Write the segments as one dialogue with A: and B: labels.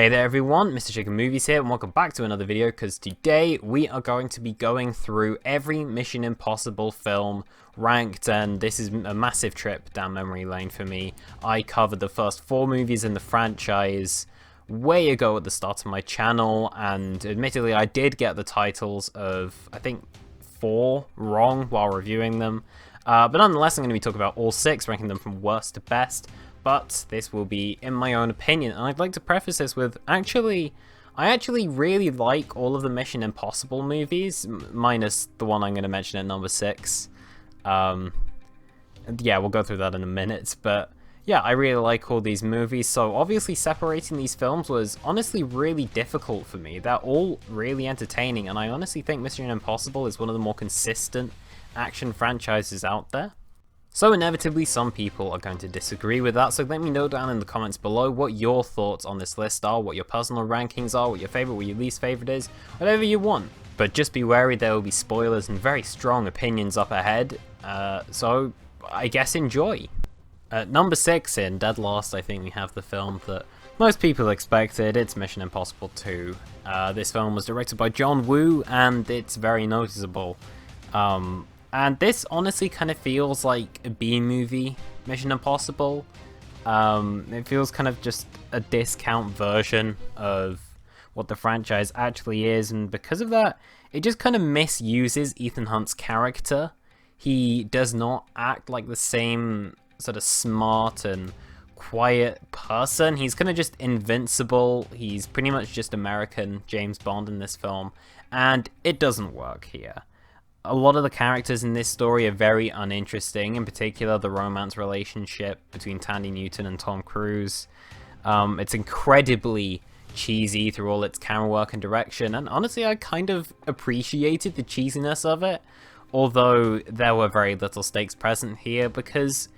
A: Hey there everyone, Mr. Chicken Movies here, and welcome back to another video, because today we are going to be going through every Mission Impossible film ranked, and this is a massive trip down memory lane for me. I covered the first 4 movies in the franchise way ago at the start of my channel, and admittedly I did get the titles of, I think, 4 wrong while reviewing them. But nonetheless, I'm going to be talking about all 6, ranking them from worst to best. But this will be in my own opinion, and I'd like to preface this with, I actually really like all of the Mission Impossible movies, minus the one I'm going to mention at number 6. Yeah, we'll go through that in a minute, but yeah, I really like all these movies, so obviously separating these films was honestly really difficult for me. They're all really entertaining, and I honestly think Mission Impossible is one of the more consistent action franchises out there. So inevitably some people are going to disagree with that, so let me know down in the comments below what your thoughts on this list are, what your personal rankings are, what your favourite, what your least favourite is, whatever you want. But just be wary, there will be spoilers and very strong opinions up ahead, so I guess enjoy. At number 6 in dead last, I think we have the film that most people expected. It's Mission Impossible 2. This film was directed by John Woo, and it's very noticeable. And this honestly kind of feels like a B-movie Mission Impossible. It feels kind of just a discount version of what the franchise actually is, and because of that, it just kind of misuses Ethan Hunt's character. He does not act like the same sort of smart and quiet person. He's kind of just invincible. He's pretty much just American James Bond in this film, and it doesn't work here. A lot of the characters in this story are very uninteresting, in particular the romance relationship between Tandy Newton and Tom Cruise. It's incredibly cheesy through all its camera work and direction, and honestly I kind of appreciated the cheesiness of it, although there were very little stakes present here because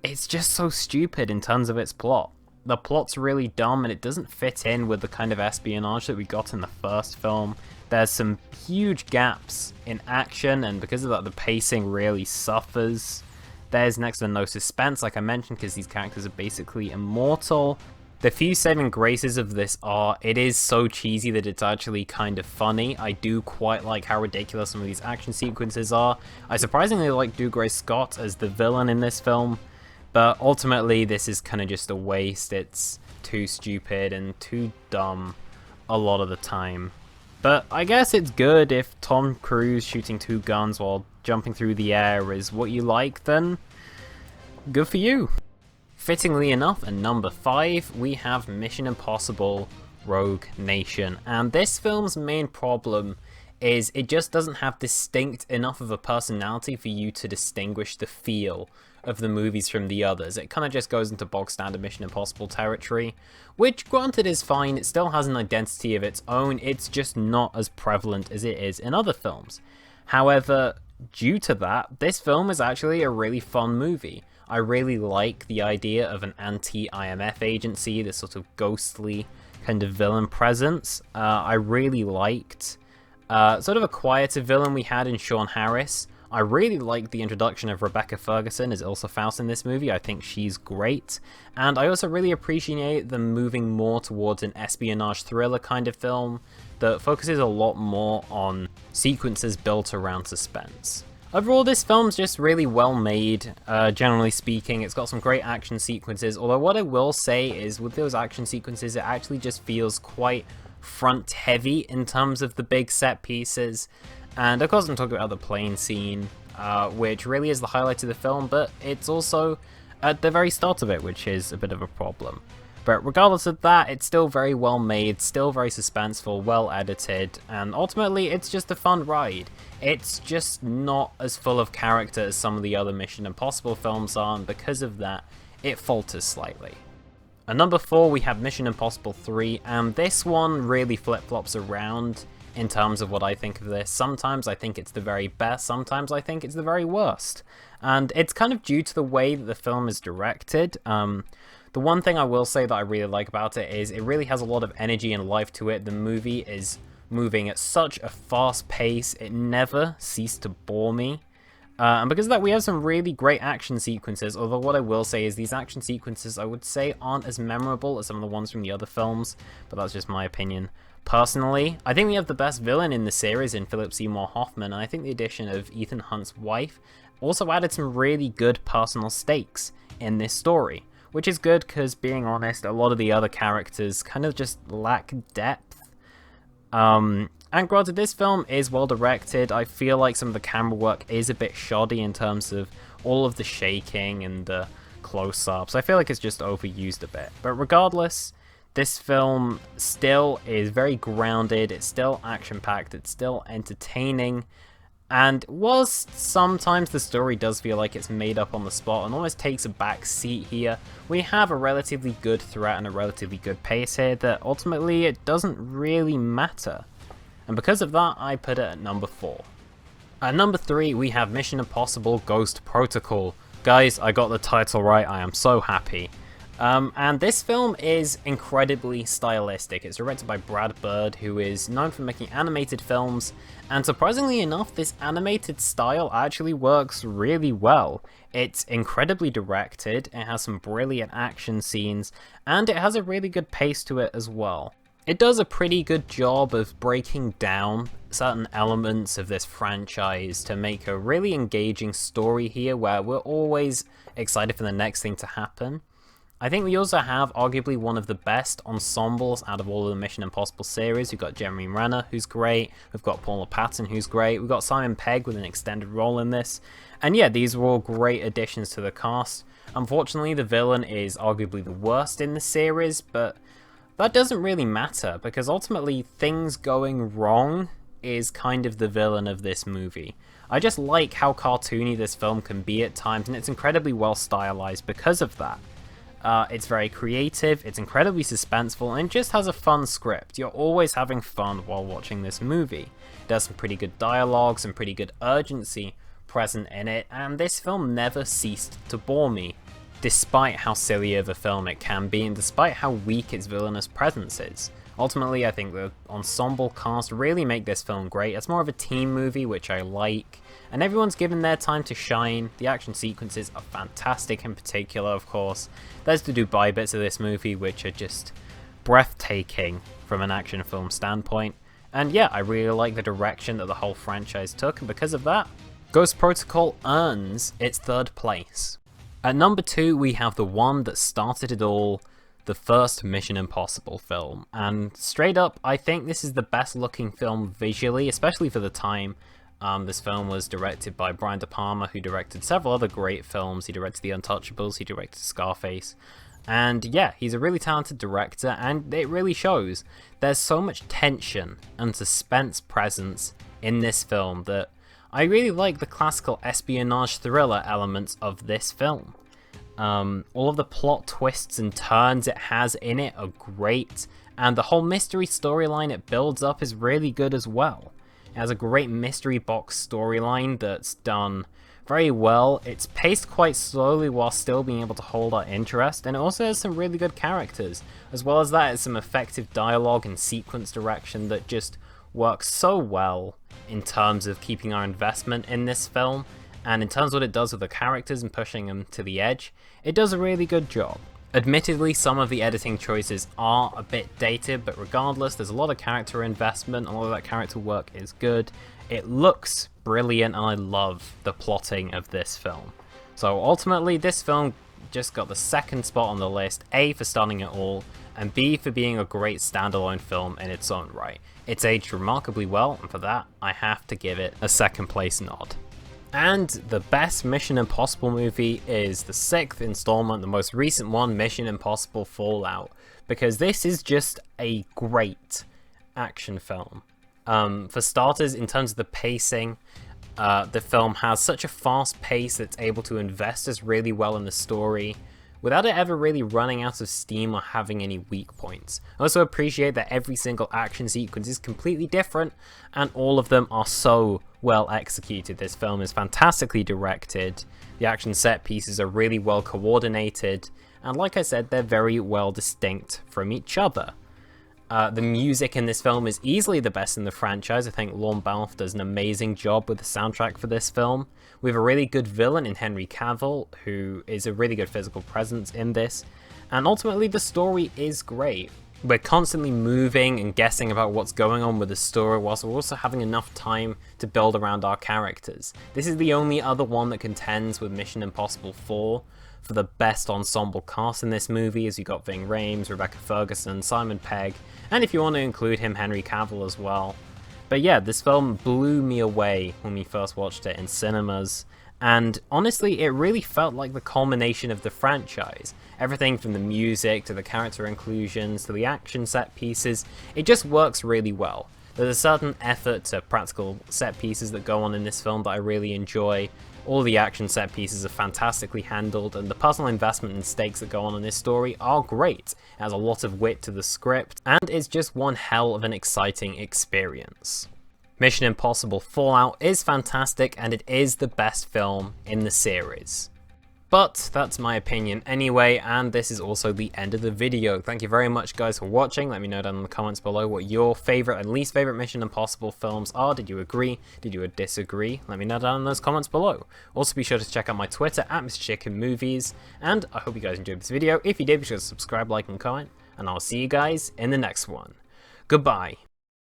A: it's just so stupid in terms of its plot. The plot's really dumb and it doesn't fit in with the kind of espionage that we got in the first film. There's some huge gaps in action, and because of that, the pacing really suffers. There's next to no suspense, like I mentioned, because these characters are basically immortal. The few saving graces of this are, it is so cheesy that it's actually kind of funny. I do quite like how ridiculous some of these action sequences are. I surprisingly like Dougray Scott as the villain in this film, but ultimately this is kind of just a waste. It's too stupid and too dumb a lot of the time. But I guess it's good if Tom Cruise shooting 2 guns while jumping through the air is what you like, then good for you. Fittingly enough, at number 5, we have Mission Impossible Rogue Nation. And this film's main problem is it just doesn't have distinct enough of a personality for you to distinguish the feel of the movies from the others. It kind of just goes into bog standard Mission Impossible territory, which granted is fine. It still has an identity of its own. It's just not as prevalent as it is in other films. However, due to that, this film is actually a really fun movie. I really like the idea of an anti-IMF agency, this sort of ghostly kind of villain presence. I really liked sort of a quieter villain we had in Sean Harris. I really like the introduction of Rebecca Ferguson as Ilsa Faust in this movie. I think she's great. And I also really appreciate them moving more towards an espionage thriller kind of film that focuses a lot more on sequences built around suspense. Overall, this film's just really well made, generally speaking. It's got some great action sequences, although what I will say is with those action sequences, it actually just feels quite front heavy in terms of the big set pieces. And of course I'm talking about the plane scene, which really is the highlight of the film, but it's also at the very start of it, which is a bit of a problem. But regardless of that, it's still very well made, still very suspenseful, well edited, and ultimately it's just a fun ride. It's just not as full of character as some of the other Mission Impossible films are, and because of that, it falters slightly. At number 4 we have Mission Impossible 3, and this one really flip-flops around in terms of what I think of this. Sometimes I think it's the very best, sometimes I think it's the very worst. And it's kind of due to the way that the film is directed. The one thing I will say that I really like about it is it really has a lot of energy and life to it. The movie is moving at such a fast pace, it never ceased to bore me. And because of that, we have some really great action sequences, although what I will say is these action sequences, I would say, aren't as memorable as some of the ones from the other films, but that's just my opinion. Personally, I think we have the best villain in the series in Philip Seymour Hoffman, and I think the addition of Ethan Hunt's wife also added some really good personal stakes in this story, which is good because, being honest, a lot of the other characters kind of just lack depth. And granted, this film is well directed. I feel like some of the camera work is a bit shoddy in terms of all of the shaking and the close-ups. I feel like it's just overused a bit. But regardless, this film still is very grounded, it's still action-packed, it's still entertaining. And whilst sometimes the story does feel like it's made up on the spot and almost takes a back seat here, we have a relatively good threat and a relatively good pace here that ultimately it doesn't really matter. And because of that, I put it at number 4. At number 3, we have Mission Impossible Ghost Protocol. Guys, I got the title right, I am so happy. And this film is incredibly stylistic. It's directed by Brad Bird, who is known for making animated films, and surprisingly enough, this animated style actually works really well. It's incredibly directed, it has some brilliant action scenes, and it has a really good pace to it as well. It does a pretty good job of breaking down certain elements of this franchise to make a really engaging story here where we're always excited for the next thing to happen. I think we also have arguably one of the best ensembles out of all of the Mission Impossible series. We've got Jeremy Renner, who's great, we've got Paula Patton, who's great, we've got Simon Pegg with an extended role in this, and yeah, these were all great additions to the cast. Unfortunately, the villain is arguably the worst in the series, but that doesn't really matter, because ultimately things going wrong is kind of the villain of this movie. I just like how cartoony this film can be at times, and it's incredibly well stylized because of that. It's very creative, it's incredibly suspenseful, and it just has a fun script. You're always having fun while watching this movie. It has some pretty good dialogue, some pretty good urgency present in it, and this film never ceased to bore me, despite how silly of a film it can be, and despite how weak its villainous presence is. Ultimately, I think the ensemble cast really make this film great. It's more of a team movie, which I like, and everyone's given their time to shine. The action sequences are fantastic in particular, of course. There's the Dubai bits of this movie, which are just breathtaking from an action film standpoint. And yeah, I really like the direction that the whole franchise took, and because of that, Ghost Protocol earns its 3rd place. At number 2, we have the one that started it all, the first Mission Impossible film, and straight up, I think this is the best looking film visually, especially for the time. This film was directed by Brian De Palma, who directed several other great films. He directed The Untouchables, he directed Scarface, and yeah, he's a really talented director, and it really shows. There's so much tension and suspense presence in this film that I really like the classical espionage thriller elements of this film. All of the plot twists and turns it has in it are great, and the whole mystery storyline it builds up is really good as well. It has a great mystery box storyline that's done very well. It's paced quite slowly while still being able to hold our interest, and it also has some really good characters. As well as that, it's some effective dialogue and sequence direction that just works so well in terms of keeping our investment in this film. And in terms of what it does with the characters and pushing them to the edge, it does a really good job. Admittedly, some of the editing choices are a bit dated, but regardless, there's a lot of character investment, a lot of that character work is good. It looks brilliant, and I love the plotting of this film. So ultimately, this film just got the 2nd spot on the list, A, for starting it all, and B, for being a great standalone film in its own right. It's aged remarkably well, and for that, I have to give it a 2nd place nod. And the best Mission Impossible movie is the 6th installment, the most recent one, Mission Impossible Fallout, because this is just a great action film. For starters, in terms of the pacing, the film has such a fast pace that's able to invest us really well in the story, without it ever really running out of steam or having any weak points. I also appreciate that every single action sequence is completely different, and all of them are so well executed. This film is fantastically directed, the action set pieces are really well coordinated, and like I said, they're very well distinct from each other. The music in this film is easily the best in the franchise. I think Lorne Balfe does an amazing job with the soundtrack for this film. We have a really good villain in Henry Cavill, who is a really good physical presence in this, and ultimately the story is great. We're constantly moving and guessing about what's going on with the story, whilst we're also having enough time to build around our characters. This is the only other one that contends with Mission Impossible 4 for the best ensemble cast in this movie, as you got Ving Rhames, Rebecca Ferguson, Simon Pegg, and if you want to include him, Henry Cavill as well. But yeah, this film blew me away when we first watched it in cinemas, and honestly, it really felt like the culmination of the franchise. Everything from the music to the character inclusions to the action set pieces, it just works really well. There's a certain effort to practical set pieces that go on in this film that I really enjoy. All the action set pieces are fantastically handled, and the personal investment and stakes that go on in this story are great. It has a lot of wit to the script, and it's just one hell of an exciting experience. Mission Impossible Fallout is fantastic, and it is the best film in the series. But that's my opinion anyway, and this is also the end of the video. Thank you very much guys for watching. Let me know down in the comments below what your favourite and least favourite Mission Impossible films are. Did you agree? Did you disagree? Let me know down in those comments below. Also be sure to check out my Twitter at Mr. Chicken Movies, and I hope you guys enjoyed this video. If you did, be sure to subscribe, like and comment, and I'll see you guys in the next one. Goodbye.